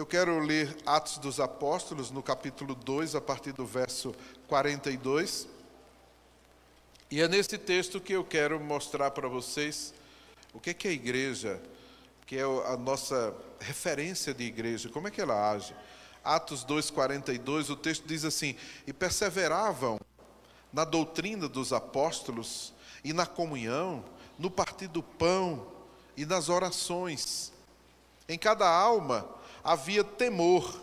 Eu quero ler Atos dos Apóstolos, no capítulo 2, a partir do verso 42. E é nesse texto que eu quero mostrar para vocês o que é a igreja, que é a nossa referência de igreja, como é que ela age. Atos 2:42, o texto diz assim: e perseveravam na doutrina dos apóstolos, e na comunhão, no partir do pão e nas orações. Em cada alma havia temor,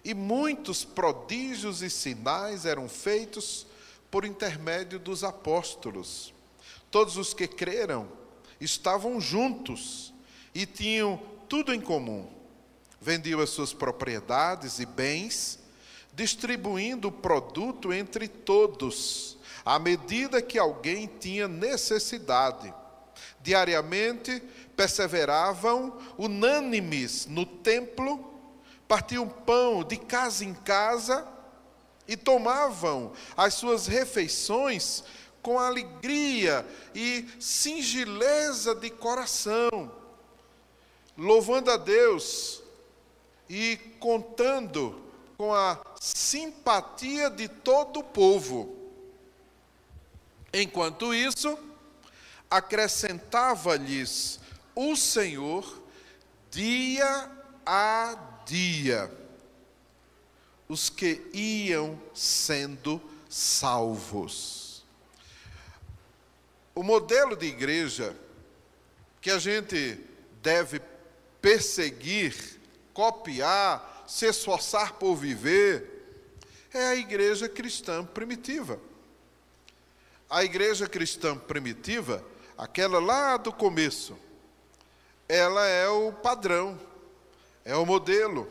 e muitos prodígios e sinais eram feitos por intermédio dos apóstolos. Todos os que creram estavam juntos e tinham tudo em comum. Vendiam as suas propriedades e bens, distribuindo o produto entre todos, à medida que alguém tinha necessidade. Diariamente perseveravam unânimes no templo, partiam pão de casa em casa e tomavam as suas refeições com alegria e singeleza de coração, louvando a Deus e contando com a simpatia de todo o povo. Enquanto isso, acrescentava-lhes o Senhor dia a dia os que iam sendo salvos. O modelo de igreja que a gente deve perseguir, copiar, se esforçar por viver, é a igreja cristã primitiva. A igreja cristã primitiva, aquela lá do começo, ela é o padrão, é o modelo,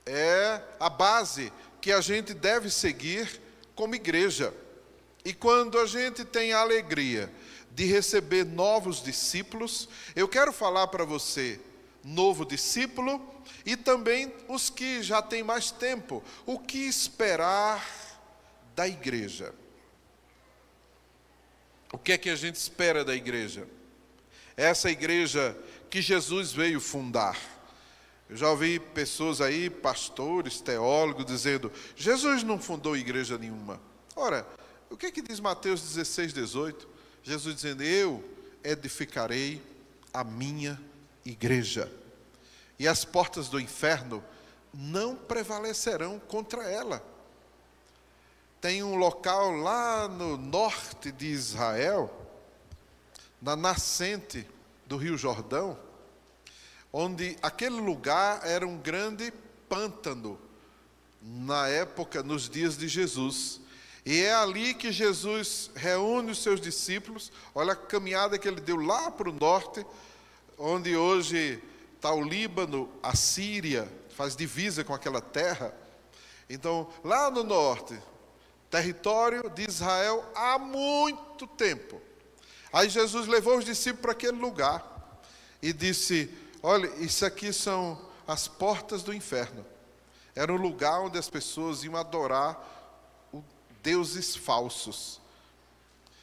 é a base que a gente deve seguir como igreja. E quando a gente tem a alegria de receber novos discípulos, eu quero falar para você, novo discípulo, e também os que já têm mais tempo, o que esperar da igreja. O que é que a gente espera da igreja? Essa igreja que Jesus veio fundar. Eu já ouvi pessoas aí, pastores, teólogos, dizendo: Jesus não fundou igreja nenhuma. Ora, o que é que diz Mateus 16:18? Jesus dizendo: eu edificarei a minha igreja, e as portas do inferno não prevalecerão contra ela. Tem um local lá no norte de Israel, na nascente do Rio Jordão, onde aquele lugar era um grande pântano, na época, nos dias de Jesus. E é ali que Jesus reúne os seus discípulos. Olha a caminhada que ele deu lá para o norte, onde hoje está o Líbano, a Síria, faz divisa com aquela terra. Então, lá no norte, território de Israel há muito tempo. Aí Jesus levou os discípulos para aquele lugar e disse: olha, isso aqui são as portas do inferno. Era um lugar onde as pessoas iam adorar deuses falsos.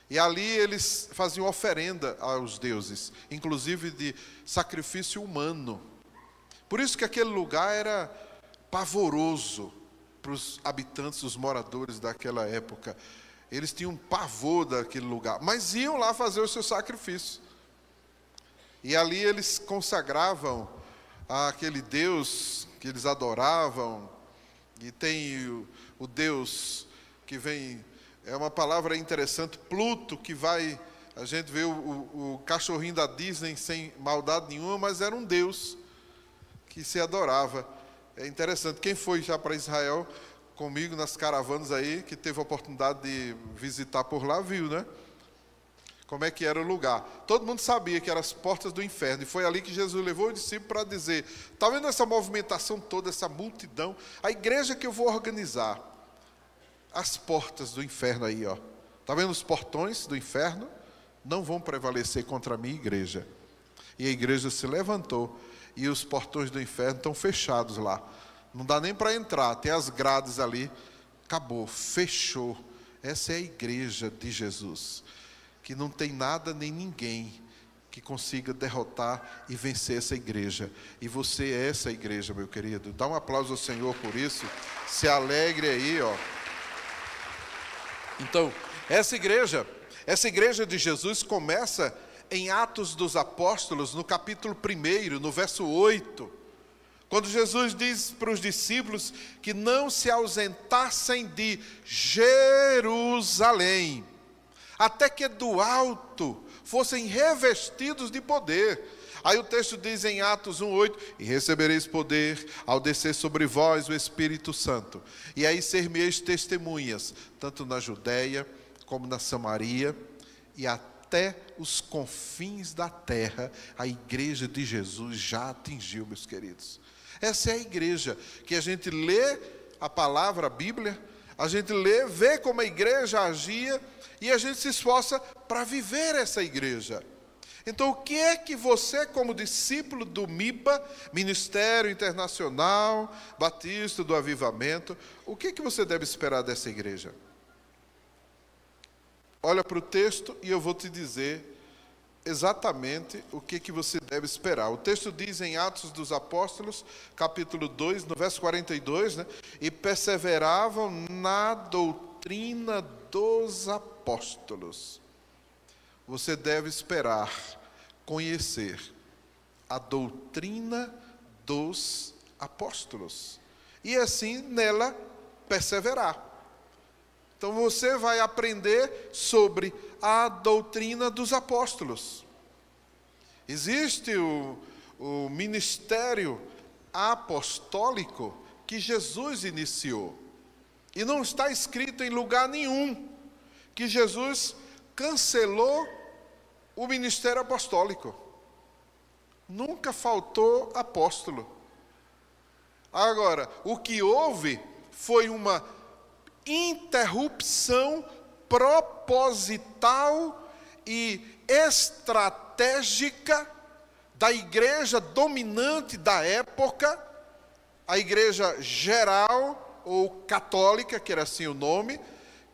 E ali eles faziam oferenda aos deuses, inclusive de sacrifício humano. Por isso que aquele lugar era pavoroso para os habitantes, os moradores daquela época. Eles tinham pavor daquele lugar, mas iam lá fazer o seu sacrifício. E ali eles consagravam aquele Deus que eles adoravam. E tem o Deus que vem, é uma palavra interessante, Pluto, que vai, a gente vê o cachorrinho da Disney sem maldade nenhuma, mas era um Deus que se adorava. É interessante, quem foi já para Israel comigo nas caravanas aí, que teve a oportunidade de visitar por lá, viu, né? Como é que era o lugar. Todo mundo sabia que eram as portas do inferno, e foi ali que Jesus levou o discípulo para dizer: está vendo essa movimentação toda, essa multidão? A igreja que eu vou organizar, as portas do inferno aí, ó. Está vendo os portões do inferno? Não vão prevalecer contra a minha igreja. E a igreja se levantou, e os portões do inferno estão fechados lá. Não dá nem para entrar, tem as grades ali. Acabou, fechou. Essa é a igreja de Jesus, que não tem nada nem ninguém que que consiga derrotar e vencer essa igreja. E você é essa igreja, meu querido. Dá um aplauso ao Senhor por isso. Se alegre aí, ó. Então, essa igreja de Jesus começa em Atos dos Apóstolos, no capítulo 1, no verso 8. Quando Jesus diz para os discípulos que não se ausentassem de Jerusalém, até que do alto fossem revestidos de poder. Aí o texto diz em Atos 1:8, e recebereis poder ao descer sobre vós o Espírito Santo. E aí ser-me-eis testemunhas, tanto na Judeia como na Samaria e até os confins da terra. A igreja de Jesus já atingiu, meus queridos. Essa é a igreja que a gente lê a palavra, a Bíblia, a gente lê, vê como a igreja agia e a gente se esforça para viver essa igreja. Então, o que é que você, como discípulo do MIBA, Ministério Internacional Batista do Avivamento, o que é que você deve esperar dessa igreja? Olha para o texto e eu vou te dizer exatamente o que é que você deve esperar. O texto diz em Atos dos Apóstolos, capítulo 2, no verso 42, né? E perseveravam na doutrina dos apóstolos. Você deve esperar conhecer a doutrina dos apóstolos e assim nela perseverar. Então você vai aprender sobre a doutrina dos apóstolos. Existe o ministério apostólico que Jesus iniciou. E não está escrito em lugar nenhum que Jesus cancelou o ministério apostólico. Nunca faltou apóstolo. Agora, o que houve foi uma interrupção proposital e estratégica da igreja dominante da época, a igreja geral ou católica, que era assim o nome,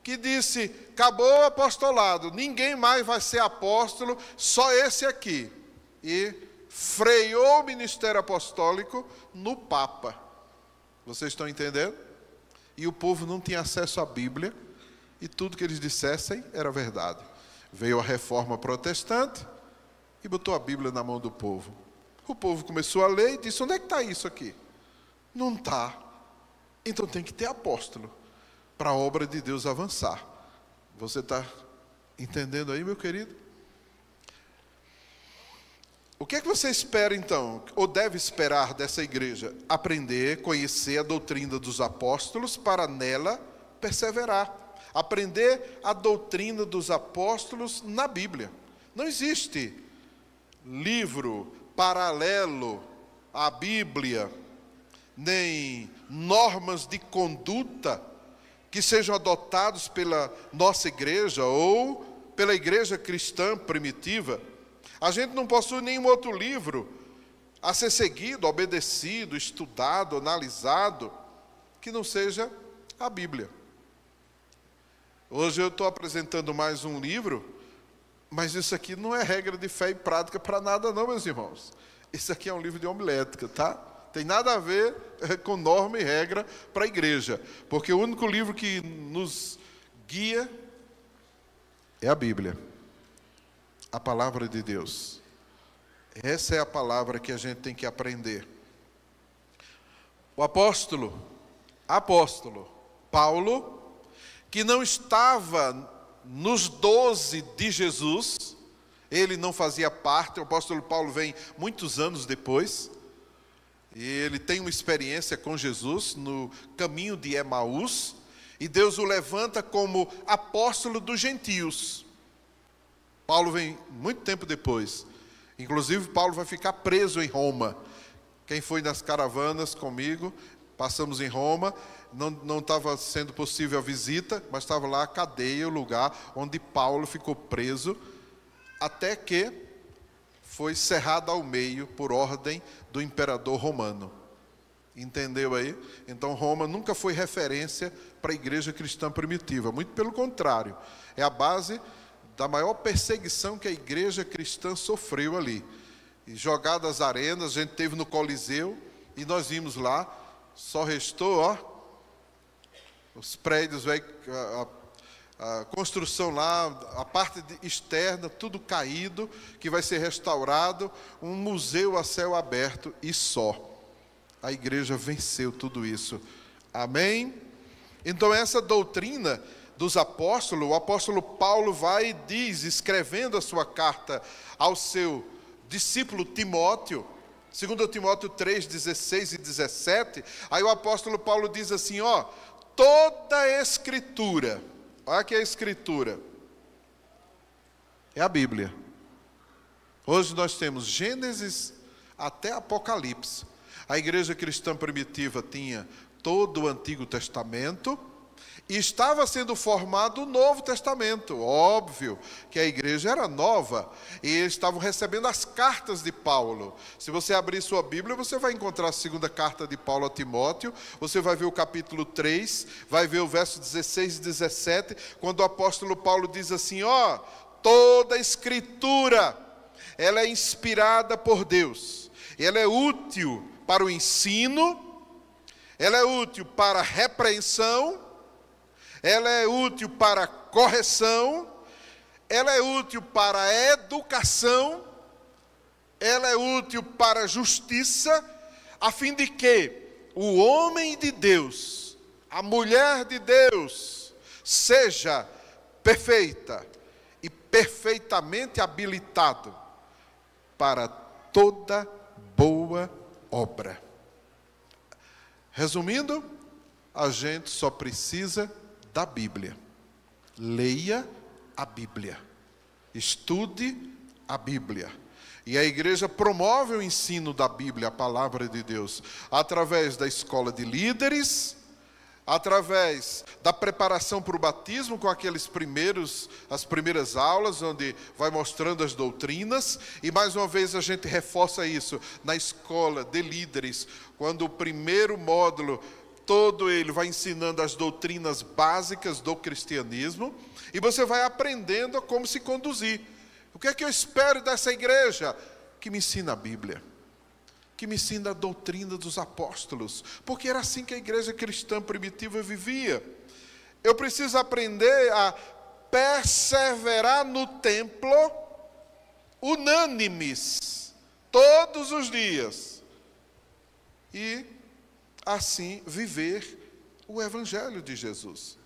que disse: acabou o apostolado, ninguém mais vai ser apóstolo, só esse aqui. E freou o ministério apostólico no Papa. Vocês estão entendendo? E o povo não tinha acesso à Bíblia, e tudo que eles dissessem era verdade. Veio a reforma protestante e botou a Bíblia na mão do povo. O povo começou a ler e disse: onde é que está isso aqui? Não está. Então tem que ter apóstolo para a obra de Deus avançar. Você está entendendo aí, meu querido? O que é que você espera então, ou deve esperar dessa igreja? Aprender, conhecer a doutrina dos apóstolos para nela perseverar. Aprender a doutrina dos apóstolos na Bíblia. Não existe livro paralelo à Bíblia, nem normas de conduta que sejam adotados pela nossa igreja ou pela igreja cristã primitiva. A gente não possui nenhum outro livro a ser seguido, obedecido, estudado, analisado, que não seja a Bíblia. Hoje eu estou apresentando mais um livro, mas isso aqui não é regra de fé e prática para nada não, meus irmãos. Isso aqui é um livro de homilética, tá? Tem nada a ver com norma e regra para a igreja, porque o único livro que nos guia é a Bíblia. A palavra de Deus. Essa é a palavra que a gente tem que aprender. O apóstolo Paulo, que não estava nos 12 de Jesus, ele não fazia parte. O apóstolo Paulo vem muitos anos depois, e ele tem uma experiência com Jesus no caminho de Emaús, e Deus o levanta como apóstolo dos gentios. Paulo vem muito tempo depois. Inclusive, Paulo vai ficar preso em Roma. Quem foi nas caravanas comigo, passamos em Roma, não estava sendo possível a visita, mas estava lá a cadeia, o lugar onde Paulo ficou preso, até que foi cerrado ao meio por ordem do imperador romano. Entendeu aí? Então, Roma nunca foi referência para a igreja cristã primitiva. Muito pelo contrário. É a base da maior perseguição que a igreja cristã sofreu ali. E jogado às arenas, a gente teve no Coliseu, e nós vimos lá, só restou, ó, os prédios, a construção lá, a parte externa, tudo caído, que vai ser restaurado, um museu a céu aberto e só. A igreja venceu tudo isso. Amém? Então essa doutrina dos apóstolos, o apóstolo Paulo vai e diz, escrevendo a sua carta ao seu discípulo Timóteo, 2 Timóteo 3, 16 e 17, aí o apóstolo Paulo diz assim, ó, toda a escritura, olha aqui a escritura, é a Bíblia. Hoje nós temos Gênesis até Apocalipse. A igreja cristã primitiva tinha todo o Antigo Testamento, e estava sendo formado o Novo Testamento. Óbvio que a igreja era nova, e eles estavam recebendo as cartas de Paulo. Se você abrir sua Bíblia, você vai encontrar a segunda carta de Paulo a Timóteo, você vai ver o capítulo 3, vai ver o verso 16 e 17, quando o apóstolo Paulo diz assim, ó, toda a escritura, ela é inspirada por Deus, ela é útil para o ensino, ela é útil para a repreensão, ela é útil para a correção, ela é útil para a educação, ela é útil para a justiça, a fim de que o homem de Deus, a mulher de Deus, seja perfeita e perfeitamente habilitado para toda boa obra. Resumindo, a gente só precisa da Bíblia. Leia a Bíblia. Estude a Bíblia. E a igreja promove o ensino da Bíblia, a palavra de Deus, através da escola de líderes, através da preparação para o batismo, com as primeiras aulas, onde vai mostrando as doutrinas, e mais uma vez a gente reforça isso, na escola de líderes, quando o primeiro módulo, todo ele vai ensinando as doutrinas básicas do cristianismo, e você vai aprendendo a como se conduzir. O que é que eu espero dessa igreja? Que me ensina a Bíblia, que me ensina a doutrina dos apóstolos, porque era assim que a igreja cristã primitiva vivia. Eu preciso aprender a perseverar no templo, unânimes, todos os dias, e assim viver o Evangelho de Jesus.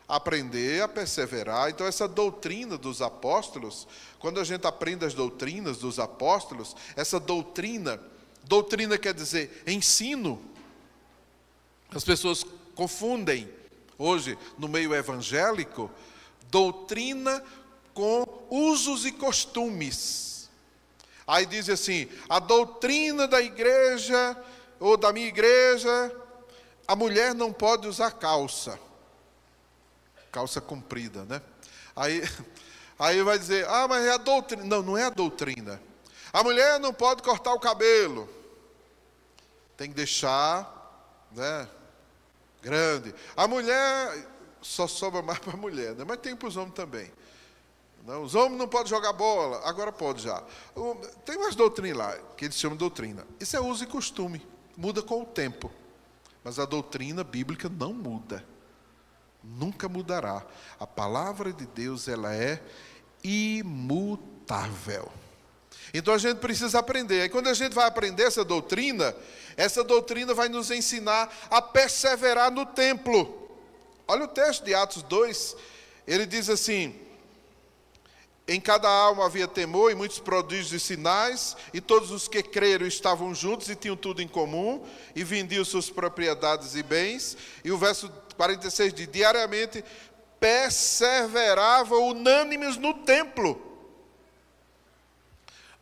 Aprender a perseverar. Então essa doutrina dos apóstolos, quando a gente aprende as doutrinas dos apóstolos, essa doutrina quer dizer ensino. As pessoas confundem hoje no meio evangélico doutrina com usos e costumes. Aí diz assim, a doutrina da igreja ou da minha igreja, a mulher não pode usar calça comprida, né? Aí vai dizer, mas é a doutrina. Não, não é a doutrina. A mulher não pode cortar o cabelo, tem que deixar, né, grande. A mulher, só sobra mais para a mulher, né? Mas tem para os homens também. Não, os homens não podem jogar bola, agora pode já. Tem umas doutrinas lá, que eles chamam de doutrina. Isso é uso e costume, muda com o tempo. Mas a doutrina bíblica não muda. Nunca mudará. A palavra de Deus, ela é imutável. Então a gente precisa aprender. E quando a gente vai aprender essa doutrina vai nos ensinar a perseverar no templo. Olha o texto de Atos 2, ele diz assim, em cada alma havia temor e muitos prodígios e sinais, e todos os que creram estavam juntos e tinham tudo em comum, e vendiam suas propriedades e bens. E o verso 46 diz, diariamente perseveravam unânimes no templo.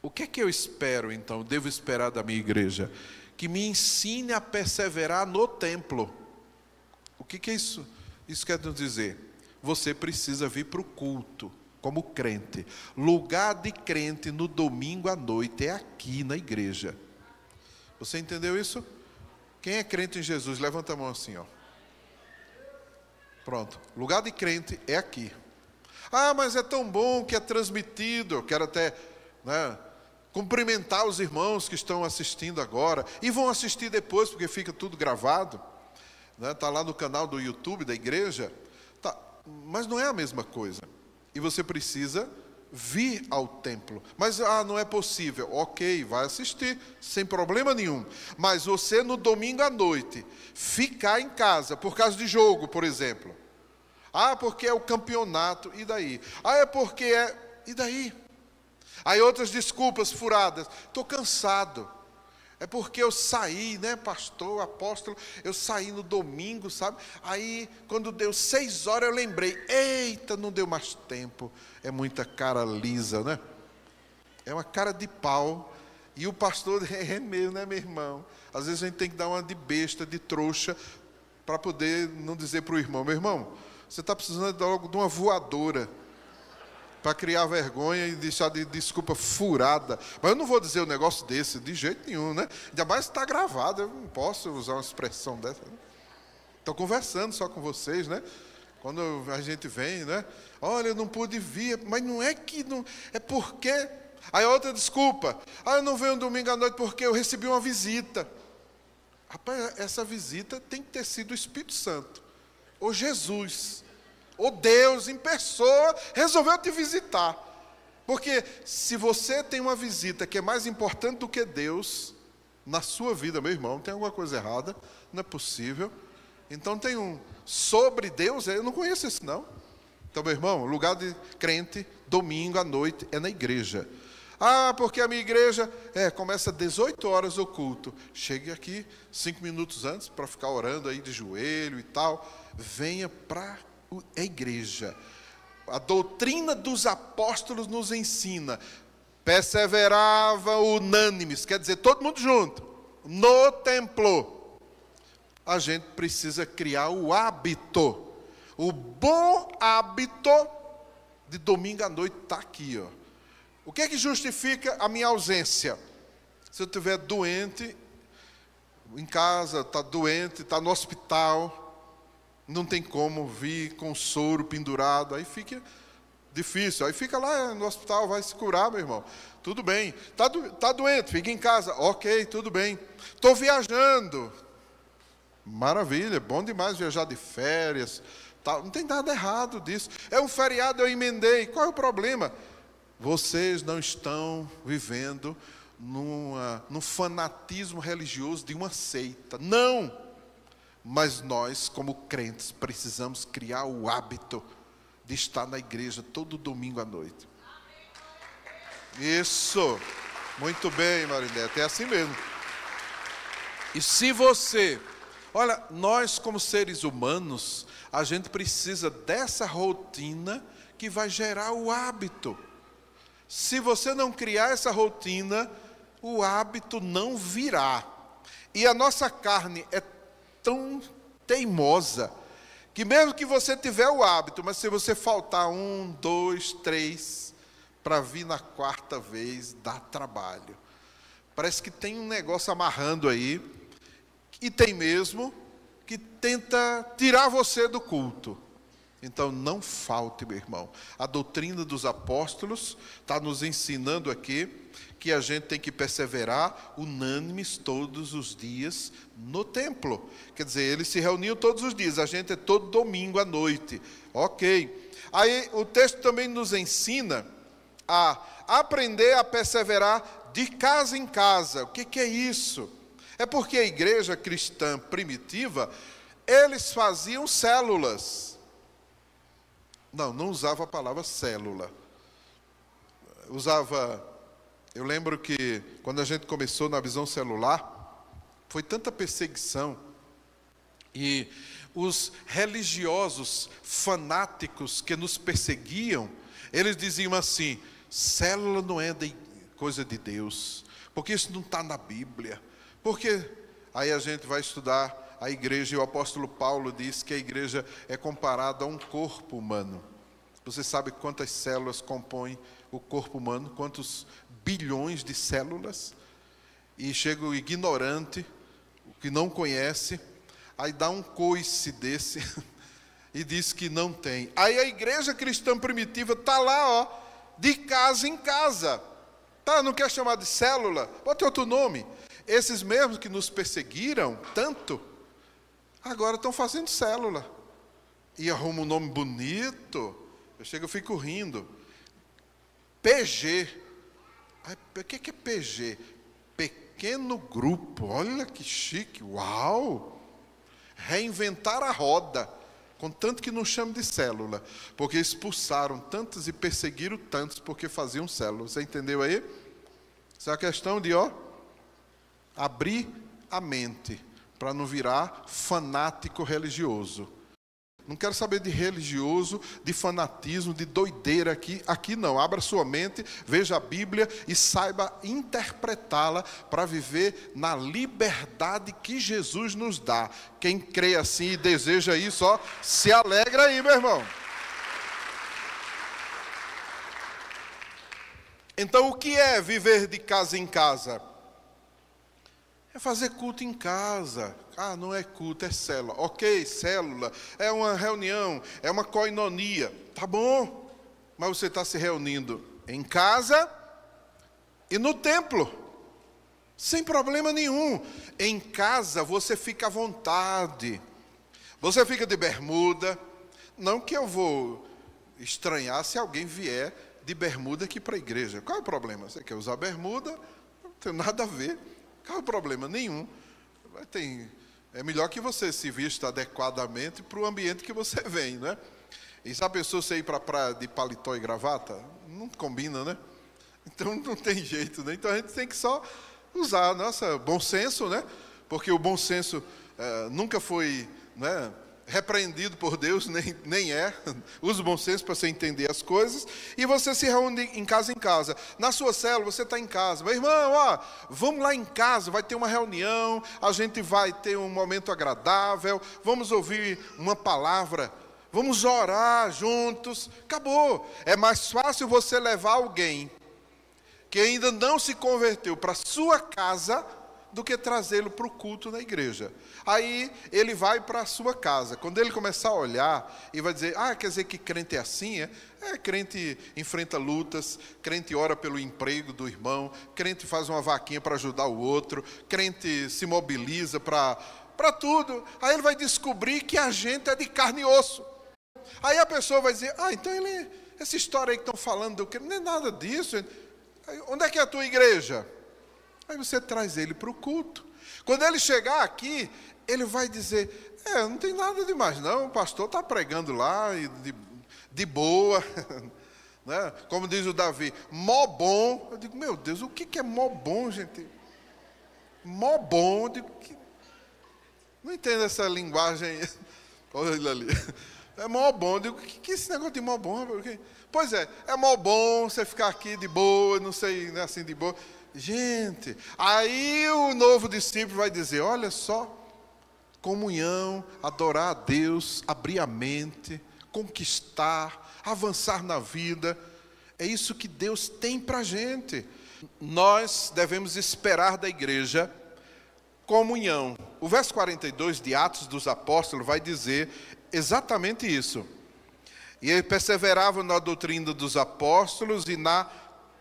O que é que eu espero então, devo esperar da minha igreja? Que me ensine a perseverar no templo. O que é isso? Isso quer nos dizer, você precisa vir para o culto, como crente. Lugar de crente no domingo à noite é aqui na igreja. Você entendeu isso? Quem é crente em Jesus, levanta a mão assim, ó. Pronto, lugar de crente é aqui. Ah, mas é tão bom que é transmitido. Eu quero até, né, cumprimentar os irmãos que estão assistindo agora e vão assistir depois, porque fica tudo gravado. Está lá no canal do YouTube da igreja. Tá, mas não é a mesma coisa. E você precisa vir ao templo. Mas não é possível. Ok, vai assistir, sem problema nenhum. Mas você no domingo à noite, ficar em casa, por causa de jogo, por exemplo. Porque é o campeonato, e daí? É porque é, e daí? Aí outras desculpas furadas. Estou cansado. É porque eu saí, né, pastor, apóstolo, eu saí no domingo, sabe? Aí, quando deu 6 horas, eu lembrei, eita, não deu mais tempo. É muita cara lisa, né? É uma cara de pau. E o pastor, é mesmo, né, meu irmão? Às vezes a gente tem que dar uma de besta, de trouxa, para poder não dizer para o irmão, meu irmão, você está precisando logo de uma voadora, para criar vergonha e deixar de desculpa furada. Mas eu não vou dizer um negócio desse, de jeito nenhum, né? Ainda mais está gravado, eu não posso usar uma expressão dessa. Estou conversando só com vocês, né? Quando a gente vem, né? Olha, eu não pude vir, mas não é que não... É porque... Aí outra desculpa. Eu não venho domingo à noite porque eu recebi uma visita. Rapaz, essa visita tem que ter sido o Espírito Santo. Ou Jesus. Ou Deus em pessoa resolveu te visitar. Porque se você tem uma visita que é mais importante do que Deus na sua vida, meu irmão, tem alguma coisa errada, não é possível. Então tem um sobre Deus, eu não conheço esse não. Então, meu irmão, lugar de crente, domingo à noite, é na igreja. Porque a minha igreja começa às 18 horas o culto. Chegue aqui 5 minutos antes para ficar orando aí de joelho e tal. Venha para a igreja. A doutrina dos apóstolos nos ensina. Perseverava unânimes, quer dizer, todo mundo junto, no templo. A gente precisa criar o hábito. O bom hábito de domingo à noite está aqui, ó. O que é que justifica a minha ausência? Se eu estiver doente, em casa, está doente, está no hospital, não tem como vir com soro pendurado, aí fica difícil. Aí fica lá no hospital, vai se curar, meu irmão. Tudo bem. Está doente, fica em casa. Ok, tudo bem. Estou viajando. Maravilha, bom demais viajar de férias. Não tem nada errado disso. É um feriado, eu emendei. Qual é o problema? Vocês não estão vivendo num fanatismo religioso de uma seita. Não! Mas nós, como crentes, precisamos criar o hábito de estar na igreja todo domingo à noite. Isso! Muito bem, Marinete, é assim mesmo. E se você... Olha, nós como seres humanos, a gente precisa dessa rotina que vai gerar o hábito. Se você não criar essa rotina, o hábito não virá. E a nossa carne é tão teimosa, que mesmo que você tiver o hábito, mas se você faltar 1, 2, 3, para vir na 4ª vez, dá trabalho. Parece que tem um negócio amarrando aí, e tem mesmo, que tenta tirar você do culto. Então não falte, meu irmão. A doutrina dos apóstolos está nos ensinando aqui que a gente tem que perseverar unânimes todos os dias no templo. Quer dizer, eles se reuniam todos os dias, a gente é todo domingo à noite. Ok. Aí o texto também nos ensina a aprender a perseverar de casa em casa. O que é isso? É porque a igreja cristã primitiva, eles faziam células. Não usava a palavra célula. Eu lembro que quando a gente começou na visão celular, foi tanta perseguição. E os religiosos fanáticos que nos perseguiam, eles diziam assim, célula não é coisa de Deus, porque isso não está na Bíblia. Porque aí a gente vai estudar a igreja, e o apóstolo Paulo diz que a igreja é comparada a um corpo humano. Você sabe quantas células compõem o corpo humano? Quantos bilhões de células? E chega o ignorante, o que não conhece, aí dá um coice desse, e diz que não tem. Aí a igreja cristã primitiva está lá, ó, de casa em casa. Tá, não quer chamar de célula? Bota outro nome. Esses mesmos que nos perseguiram tanto, agora estão fazendo célula. E arruma um nome bonito. Eu fico rindo. PG. O que é PG? Pequeno grupo. Olha que chique. Uau! Reinventar a roda. Contanto que não chame de célula. Porque expulsaram tantos e perseguiram tantos porque faziam célula. Você entendeu aí? Essa é a questão de, ó, abrir a mente para não virar fanático religioso. Não quero saber de religioso, de fanatismo, de doideira aqui. Aqui não. Abra sua mente, veja a Bíblia e saiba interpretá-la para viver na liberdade que Jesus nos dá. Quem crê assim e deseja isso, ó, se alegra aí, meu irmão. Então, o que é viver de casa em casa? É fazer culto em casa. Ah, não é culto, é célula. Ok, célula, é uma reunião, é uma koinonia. Tá bom, mas você está se reunindo em casa e no templo. Sem problema nenhum. Em casa você fica à vontade. Você fica de bermuda. Não que eu vou estranhar se alguém vier de bermuda aqui para a igreja. Qual é o problema? Você quer usar bermuda? Não tem nada a ver. Qual é o problema? Nenhum. É melhor que você se vista adequadamente para o ambiente que você vem, né? E se a pessoa você ir para a praia de paletó e gravata, não combina, né? Então não tem jeito, né? Então a gente tem que só usar nossa bom senso, né? Porque o bom senso nunca foi, né, repreendido por Deus, nem é. Use o bom senso para você entender as coisas. E você se reúne em casa. Na sua célula, você está em casa. Meu irmão, ó, vamos lá em casa, vai ter uma reunião, a gente vai ter um momento agradável, vamos ouvir uma palavra, vamos orar juntos. Acabou. É mais fácil você levar alguém que ainda não se converteu para a sua casa do que trazê-lo para o culto na igreja. Aí ele vai para a sua casa. Quando ele começar a olhar e vai dizer, quer dizer que crente é assim, crente enfrenta lutas, crente ora pelo emprego do irmão, crente faz uma vaquinha para ajudar o outro, crente se mobiliza para tudo. Aí ele vai descobrir que a gente é de carne e osso. Aí a pessoa vai dizer, então essa história aí que estão falando, não é nada disso. Onde é que é a tua igreja? Aí você traz ele para o culto. Quando ele chegar aqui, ele vai dizer, não tem nada demais não, o pastor está pregando lá, de boa, né? Como diz o Davi, mó bom. Eu digo, meu Deus, o que é mó bom, gente? Mó bom, eu digo, não entendo essa linguagem. Olha ele ali. É mó bom, eu digo, que é esse negócio de mó bom? Pois é mó bom você ficar aqui de boa, não sei, né, assim de boa. Gente, aí o novo discípulo vai dizer, olha só, comunhão, adorar a Deus, abrir a mente, conquistar, avançar na vida, é isso que Deus tem para a gente. Nós devemos esperar da igreja comunhão. O verso 42 de Atos dos Apóstolos vai dizer exatamente isso. E ele perseverava na doutrina dos apóstolos e na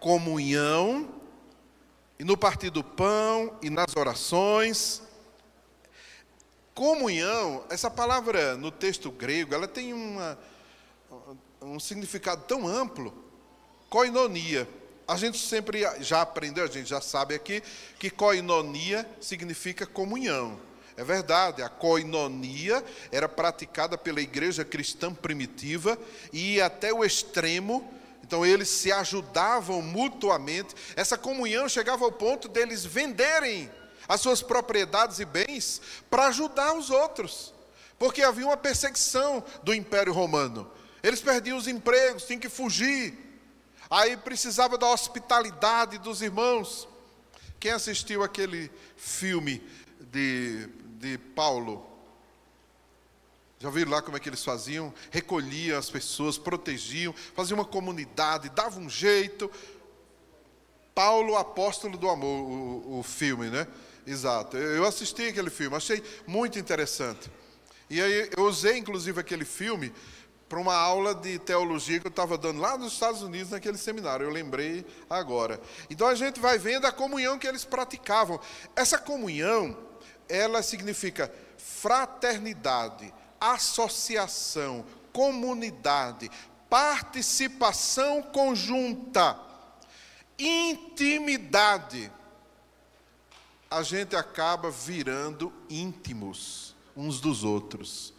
comunhão, e no partir do pão, e nas orações. Comunhão, essa palavra no texto grego, ela tem um significado tão amplo. Koinonia. A gente sempre já aprendeu, a gente já sabe aqui, que koinonia significa comunhão. É verdade, a koinonia era praticada pela igreja cristã primitiva e ia até o extremo. Então eles se ajudavam mutuamente. Essa comunhão chegava ao ponto deles venderem as suas propriedades e bens para ajudar os outros. Porque havia uma perseguição do Império Romano. Eles perdiam os empregos, tinham que fugir. Aí precisava da hospitalidade dos irmãos. Quem assistiu aquele filme de Paulo? Já viram lá como é que eles faziam? Recolhiam as pessoas, protegiam, faziam uma comunidade, davam um jeito. Paulo, apóstolo do amor, o filme, né? Exato. Eu assisti aquele filme, achei muito interessante. E aí eu usei, inclusive, aquele filme para uma aula de teologia que eu estava dando lá nos Estados Unidos, naquele seminário. Eu lembrei agora. Então a gente vai vendo a comunhão que eles praticavam. Essa comunhão, ela significa fraternidade, associação, comunidade, participação conjunta, intimidade. A gente acaba virando íntimos uns dos outros.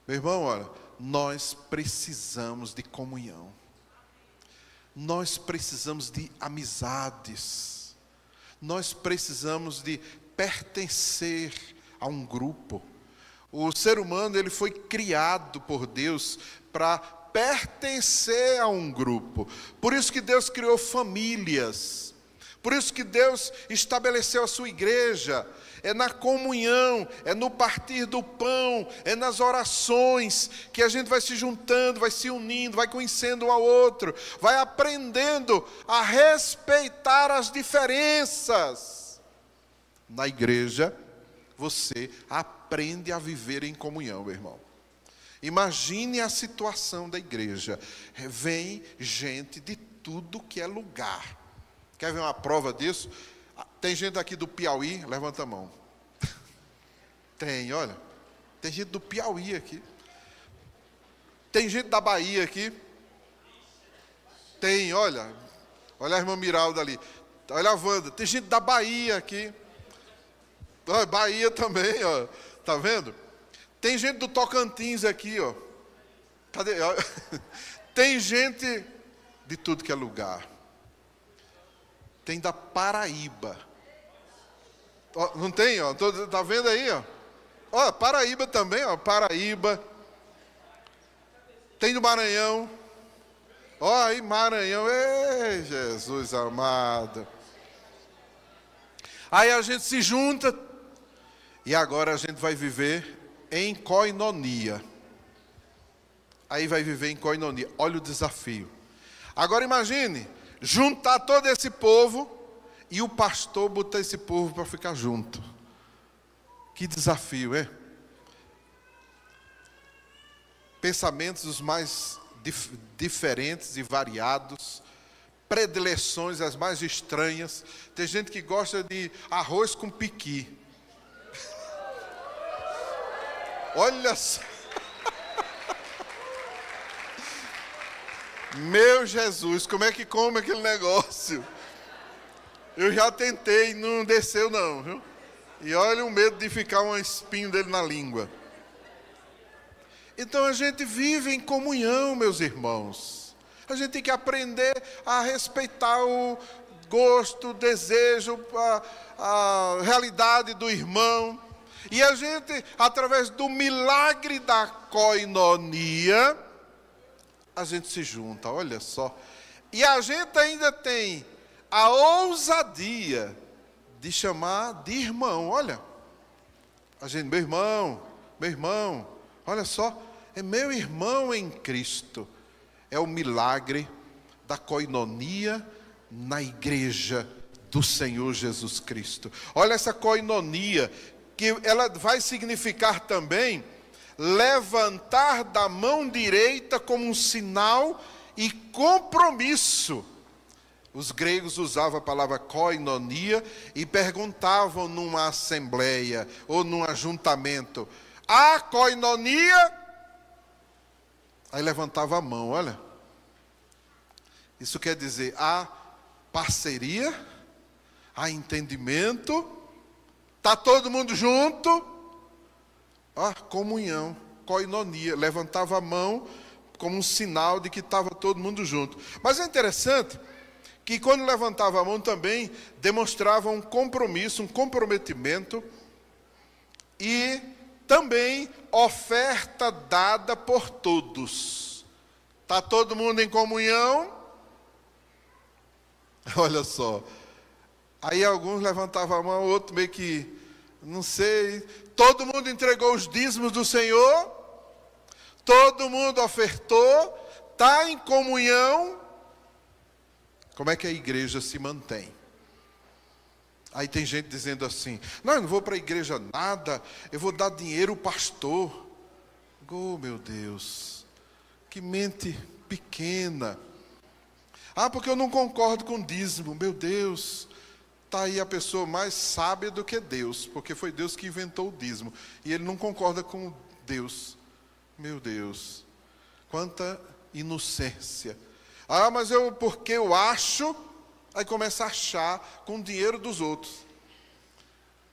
Meu irmão, olha, nós precisamos de comunhão. Nós precisamos de amizades. Nós precisamos de pertencer a um grupo. O ser humano, ele foi criado por Deus para pertencer a um grupo. Por isso que Deus criou famílias. Por isso que Deus estabeleceu a sua igreja. É na comunhão, é no partir do pão, é nas orações que a gente vai se juntando, vai se unindo, vai conhecendo um ao outro, vai aprendendo a respeitar as diferenças. Na igreja, você aprende a viver em comunhão, meu irmão. Imagine a situação da igreja. Vem gente de tudo que é lugar. Quer ver uma prova disso? Tem gente aqui do Piauí, levanta a mão. Tem, olha. Tem gente do Piauí aqui. Tem gente da Bahia aqui. Tem, olha. Olha a irmã Miralda ali. Olha a Wanda. Tem gente da Bahia aqui. Olha, Bahia também, ó. Tá vendo? Tem gente do Tocantins aqui, ó. Cadê? Tem gente de tudo que é lugar. Tem da Paraíba. Ó, não tem, ó? Tá vendo aí, ó? Ó, Paraíba também, ó. Paraíba. Tem do Maranhão. Ó, aí Maranhão. Ei, Jesus amado. Aí a gente se junta. E agora a gente vai viver em koinonia. Aí vai viver em koinonia. Olha o desafio. Agora imagine, juntar todo esse povo e o pastor botar esse povo para ficar junto. Que desafio, é? Pensamentos os mais diferentes e variados, predileções as mais estranhas. Tem gente que gosta de arroz com piqui. Olha só. Meu Jesus, como é que come aquele negócio? Eu já tentei, não desceu não, viu? E olha o medo de ficar um espinho dele na língua. Então a gente vive em comunhão, meus irmãos. A gente tem que aprender a respeitar o gosto, o desejo, a realidade do irmão. E a gente, através do milagre da koinonia, a gente se junta, olha só. E a gente ainda tem a ousadia de chamar de irmão, olha. A gente, meu irmão, olha só, é meu irmão em Cristo. É o milagre da koinonia na igreja do Senhor Jesus Cristo. Olha essa koinonia, que ela vai significar também levantar da mão direita como um sinal e compromisso. Os gregos usavam a palavra koinonia e perguntavam numa assembleia ou num ajuntamento: há koinonia? Aí levantava a mão, olha. Isso quer dizer, há parceria, há entendimento, está todo mundo junto. Ah, comunhão, koinonia, levantava a mão como um sinal de que estava todo mundo junto. Mas é interessante que quando levantava a mão também demonstrava um compromisso, um comprometimento e também oferta dada por todos. Está todo mundo em comunhão? Olha só. Aí alguns levantavam a mão, outro meio que, não sei. Todo mundo entregou os dízimos do Senhor, todo mundo ofertou, está em comunhão. Como é que a igreja se mantém? Aí tem gente dizendo assim: não, eu não vou para a igreja nada, eu vou dar dinheiro ao pastor. Oh, meu Deus, que mente pequena. Ah, porque eu não concordo com o dízimo. Meu Deus, está aí a pessoa mais sábia do que Deus, porque foi Deus que inventou o dízimo. E ele não concorda com Deus. Meu Deus, quanta inocência. Ah, mas porque eu acho, aí começa a achar com o dinheiro dos outros.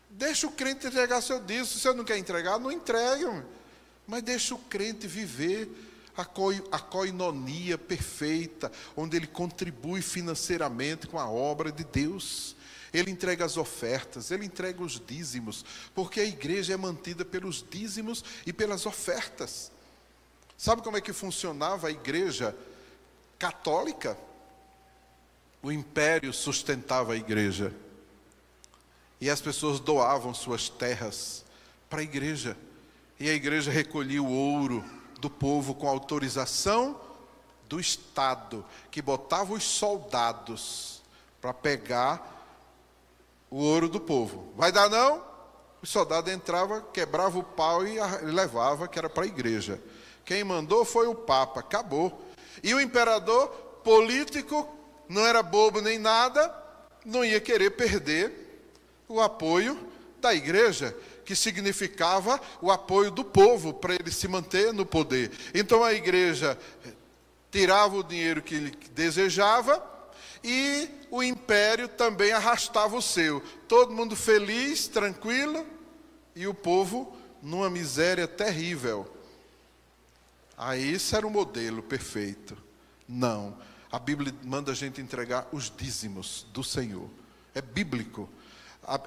Deixa o crente entregar seu dízimo. Se você não quer entregar, não entregue. Mas deixa o crente viver a coinonia perfeita, onde ele contribui financeiramente com a obra de Deus. Ele entrega as ofertas, ele entrega os dízimos, porque a igreja é mantida pelos dízimos e pelas ofertas. Sabe como é que funcionava a igreja católica? O império sustentava a igreja. E as pessoas doavam suas terras para a igreja. E a igreja recolhia o ouro do povo com autorização do Estado, que botava os soldados para pegar o ouro do povo. Vai dar não? O soldado entrava, quebrava o pau e levava, que era para a igreja. Quem mandou foi o Papa, acabou. E o imperador político, não era bobo nem nada, não ia querer perder o apoio da igreja, que significava o apoio do povo para ele se manter no poder. Então a igreja tirava o dinheiro que ele desejava e o império também arrastava o seu. Todo mundo feliz, tranquilo, e o povo numa miséria terrível. Aí isso era o modelo perfeito. Não, a Bíblia manda a gente entregar os dízimos do Senhor. É bíblico.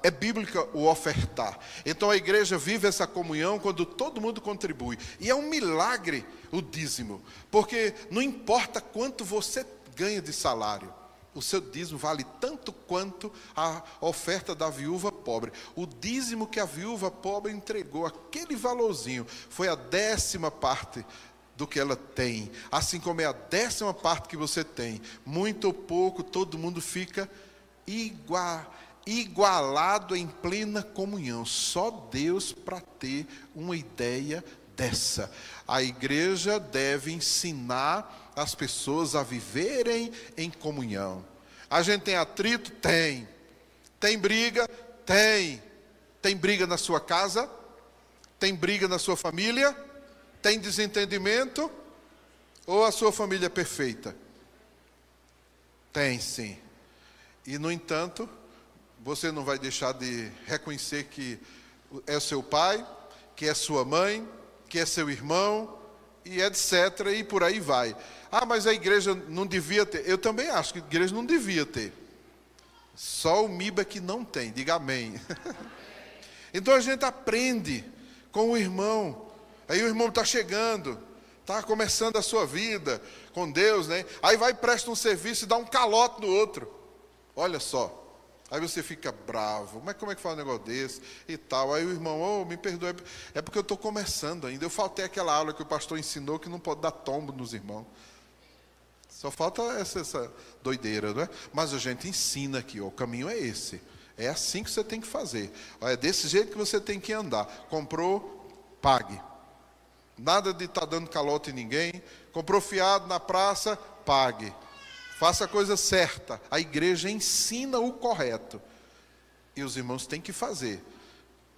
É bíblica o ofertar. Então a igreja vive essa comunhão quando todo mundo contribui. E é um milagre o dízimo. Porque não importa quanto você ganha de salário, o seu dízimo vale tanto quanto a oferta da viúva pobre. O dízimo que a viúva pobre entregou, aquele valorzinho, foi a 10ª parte do que ela tem. Assim como é a 10ª parte que você tem. Muito ou pouco, todo mundo fica igualado em plena comunhão. Só Deus para ter uma ideia dessa. A igreja deve ensinar as pessoas a viverem em comunhão. A gente tem atrito? Tem. Tem briga? Tem. Tem briga na sua casa? Tem briga na sua família? Tem desentendimento? Ou a sua família é perfeita? Tem sim. E no entanto, você não vai deixar de reconhecer que é seu pai, que é sua mãe, que é seu irmão, e etc. E por aí vai. Ah, mas a igreja não devia ter. Eu também acho que a igreja não devia ter. Só o MIBA que não tem. Diga amém. Então a gente aprende com o irmão. Aí o irmão está chegando, está começando a sua vida com Deus, né? Aí vai, presta um serviço e dá um calote no outro. Olha só. Aí você fica bravo, mas como é que faz um negócio desse e tal? Aí o irmão, me perdoe, é porque eu estou começando ainda. Eu faltei aquela aula que o pastor ensinou que não pode dar tombo nos irmãos. Só falta essa doideira, não é? Mas a gente ensina aqui, o caminho é esse. É assim que você tem que fazer. É desse jeito que você tem que andar. Comprou, pague. Nada de estar dando calote em ninguém. Comprou fiado na praça, pague. Faça a coisa certa. A igreja ensina o correto. E os irmãos têm que fazer.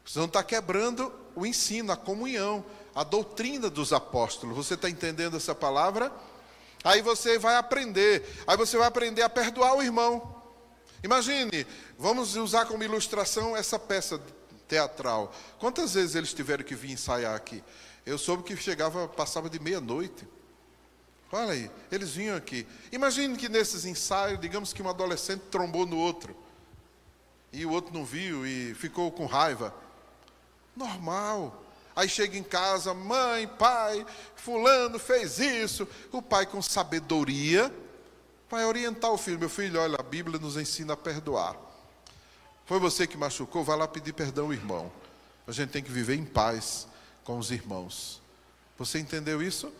Você não está quebrando o ensino, a comunhão, a doutrina dos apóstolos. Você está entendendo essa palavra? Aí você vai aprender. Aí você vai aprender a perdoar o irmão. Imagine, vamos usar como ilustração essa peça teatral. Quantas vezes eles tiveram que vir ensaiar aqui? Eu soube que passava de meia-noite. Olha aí, eles vinham aqui. Imagine que nesses ensaios, digamos que um adolescente trombou no outro. E o outro não viu e ficou com raiva. Normal. Aí chega em casa, mãe, pai, fulano fez isso. O pai com sabedoria vai orientar o filho. Meu filho, olha, a Bíblia nos ensina a perdoar. Foi você que machucou, vai lá pedir perdão ao irmão. A gente tem que viver em paz com os irmãos. Você entendeu isso?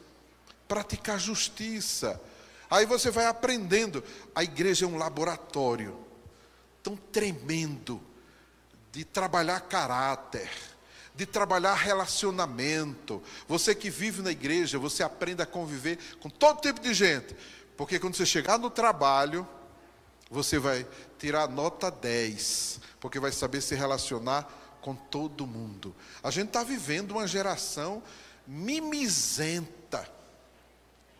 Praticar justiça. Aí você vai aprendendo. A igreja é um laboratório tão tremendo de trabalhar caráter, de trabalhar relacionamento. Você que vive na igreja, você aprende a conviver com todo tipo de gente. Porque quando você chegar no trabalho, você vai tirar nota 10, porque vai saber se relacionar com todo mundo. A gente está vivendo uma geração mimizenta.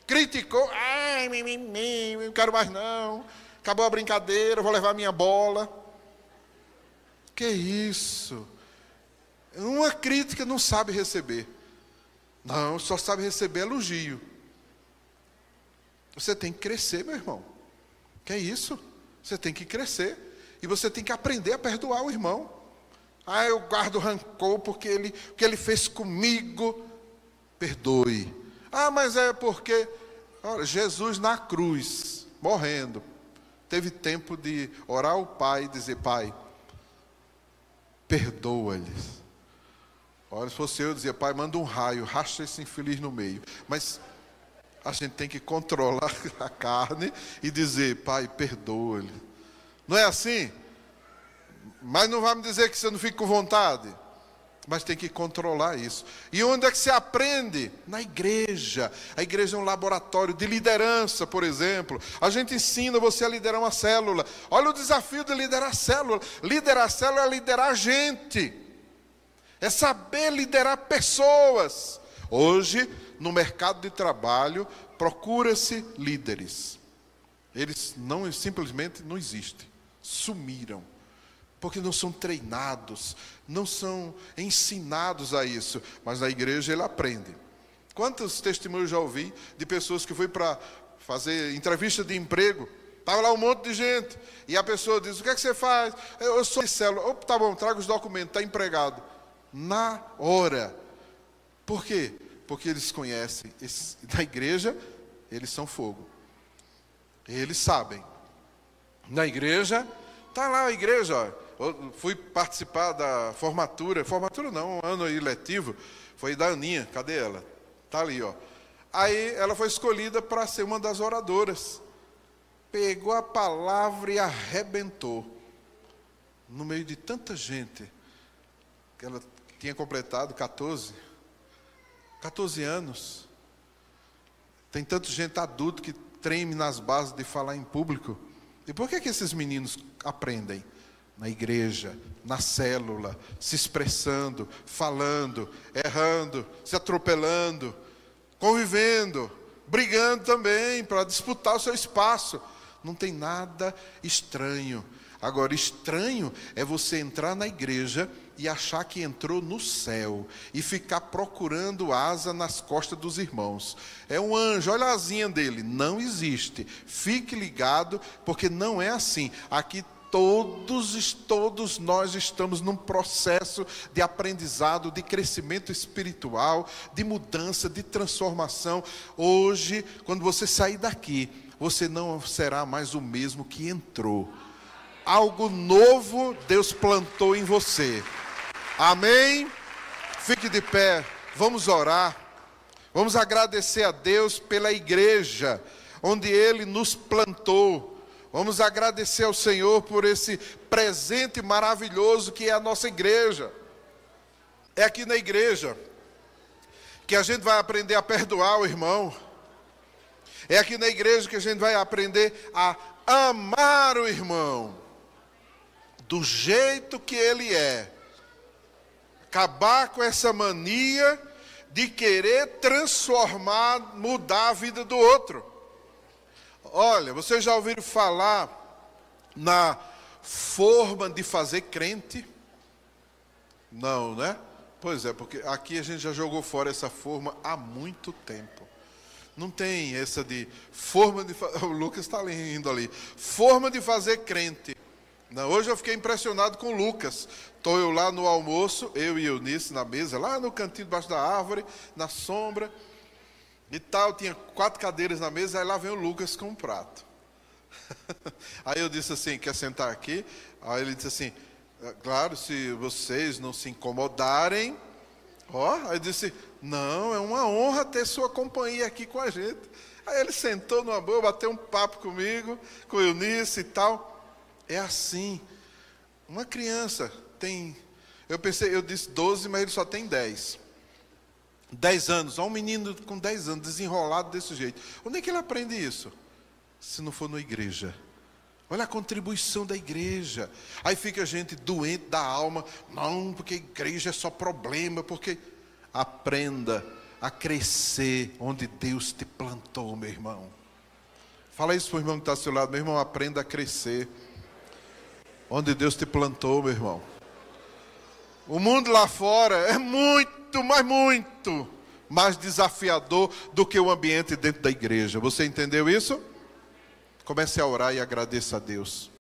Criticou, ai, mimimi, não quero mais não. Acabou a brincadeira, vou levar minha bola. Que isso? Uma crítica não sabe receber. Não, só sabe receber elogio. Você tem que crescer, meu irmão. Que isso? Você tem que crescer. E você tem que aprender a perdoar o irmão. Ah, eu guardo rancor porque o que ele fez comigo. Perdoe. Ah, mas é porque... Olha, Jesus na cruz, morrendo, teve tempo de orar ao Pai e dizer, Pai, perdoa-lhes. Olha, se fosse eu dizia, Pai, manda um raio, racha esse infeliz no meio. Mas a gente tem que controlar a carne e dizer, Pai, perdoa-lhe. Não é assim? Mas não vai me dizer que você não fica com vontade. Mas tem que controlar isso. E onde é que se aprende? Na igreja. A igreja é um laboratório de liderança, por exemplo. A gente ensina você a liderar uma célula. Olha o desafio de liderar a célula. Liderar a célula é liderar a gente. É saber liderar pessoas. Hoje, no mercado de trabalho, procura-se líderes. Eles simplesmente não existem. Sumiram. Porque não são treinados, não são ensinados a isso. Mas na igreja ele aprende. Quantos testemunhos já ouvi de pessoas que foi para fazer entrevista de emprego? Estava lá um monte de gente. E a pessoa diz, o que é que você faz? Eu sou de célula. Opa, tá bom, traga os documentos, está empregado. Na hora. Por quê? Porque eles conhecem. Na igreja, eles são fogo. Eles sabem. Na igreja, está lá a igreja, ó. Eu fui participar da formatura não, um ano aí letivo, foi da Aninha, cadê ela? Está ali, ó. Aí ela foi escolhida para ser uma das oradoras. Pegou a palavra e arrebentou. No meio de tanta gente, que ela tinha completado 14 anos. Tem tanta gente adulta que treme nas bases de falar em público. E por que esses meninos aprendem? Na igreja, na célula, se expressando, falando, errando, se atropelando, convivendo, brigando também para disputar o seu espaço. Não tem nada estranho. Agora, estranho é você entrar na igreja e achar que entrou no céu e ficar procurando asa nas costas dos irmãos. É um anjo, olha a asinha dele. Não existe. Fique ligado, porque não é assim. Aqui todos nós estamos num processo de aprendizado, de crescimento espiritual, de mudança, de transformação. Hoje, quando você sair daqui, você não será mais o mesmo que entrou. Algo novo Deus plantou em você. Amém? Fique de pé, vamos orar. Vamos agradecer a Deus pela igreja, onde Ele nos plantou. Vamos agradecer ao Senhor por esse presente maravilhoso que é a nossa igreja. É aqui na igreja que a gente vai aprender a perdoar o irmão. É aqui na igreja que a gente vai aprender a amar o irmão do jeito que ele é. Acabar com essa mania de querer transformar, mudar a vida do outro. Olha, vocês já ouviram falar na forma de fazer crente? Não, né? Pois é, porque aqui a gente já jogou fora essa forma há muito tempo. Não tem essa de forma de fazer... O Lucas está indo ali. Forma de fazer crente. Não, hoje eu fiquei impressionado com o Lucas. Estou eu lá no almoço, eu e Eunice na mesa, lá no cantinho debaixo da árvore, na sombra. E tal, tinha 4 cadeiras na mesa, aí lá vem o Lucas com um prato. Aí eu disse assim, quer sentar aqui? Aí ele disse assim, claro, se vocês não se incomodarem. Aí eu disse, não, é uma honra ter sua companhia aqui com a gente. Aí ele sentou numa boa, bateu um papo comigo, com Eunice e tal. É assim, uma criança tem... Eu disse 12, mas ele só tem 10. 10 anos, olha um menino com 10 anos, desenrolado desse jeito. Onde é que ele aprende isso? Se não for na igreja. Olha a contribuição da igreja. Aí fica a gente doente da alma. Não, porque a igreja é só problema. Porque aprenda a crescer onde Deus te plantou, meu irmão. Fala isso para o irmão que está ao seu lado. Meu irmão, aprenda a crescer onde Deus te plantou, meu irmão. O mundo lá fora é muito, mas muito mais desafiador do que o ambiente dentro da igreja. Você entendeu isso? Comece a orar e agradeça a Deus.